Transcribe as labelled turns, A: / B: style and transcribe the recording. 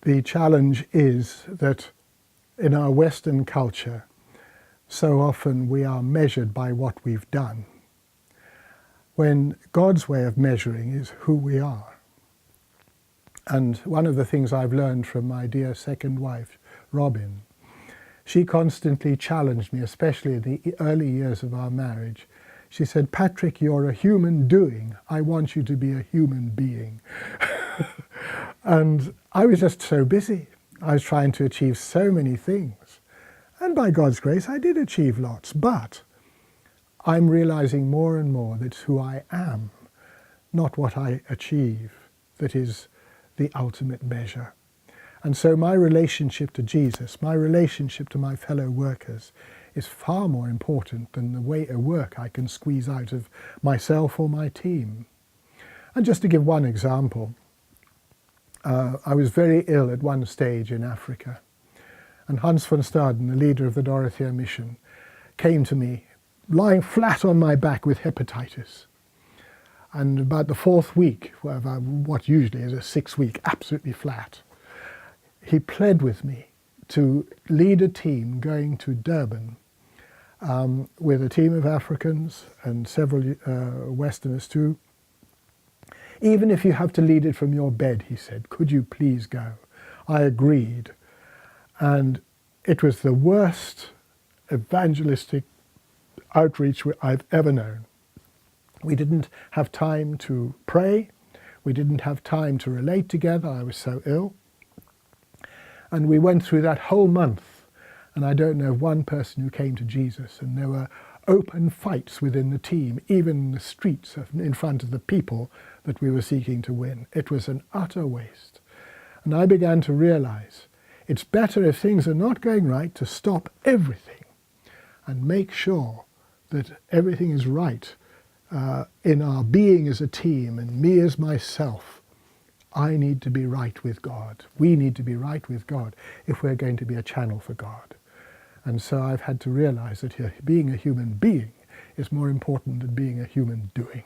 A: the challenge is that in our Western culture, so often we are measured by what we've done, when God's way of measuring is who we are. And one of the things I've learned from my dear second wife, Robin, she constantly challenged me, especially in the early years of our marriage. She said, "Patrick, you're a human doing. I want you to be a human being." And I was just so busy. I was trying to achieve so many things. And by God's grace, I did achieve lots. But I'm realizing more and more that it's who I am, not what I achieve, that is the ultimate measure. And so my relationship to Jesus, my relationship to my fellow workers, is far more important than the way of work I can squeeze out of myself or my team. And just to give one example, I was very ill at one stage in Africa, and Hans van Staden, the leader of the Dorothea mission, came to me lying flat on my back with hepatitis. And about the fourth week, what usually is a 6-week, absolutely flat, he pled with me to lead a team going to Durban with a team of Africans and several Westerners too. "Even if you have to lead it from your bed," he said, "could you please go?" I agreed. And it was the worst evangelistic outreach I've ever known. We didn't have time to pray. We didn't have time to relate together. I was so ill. And we went through that whole month, and I don't know of one person who came to Jesus. And there were open fights within the team, even in the streets in front of the people that we were seeking to win. It was an utter waste. And I began to realize it's better, if things are not going right, to stop everything and make sure that everything is right in our being as a team and me as myself. I need to be right with God. We need to be right with God if we're going to be a channel for God. And so I've had to realize that being a human being is more important than being a human doing.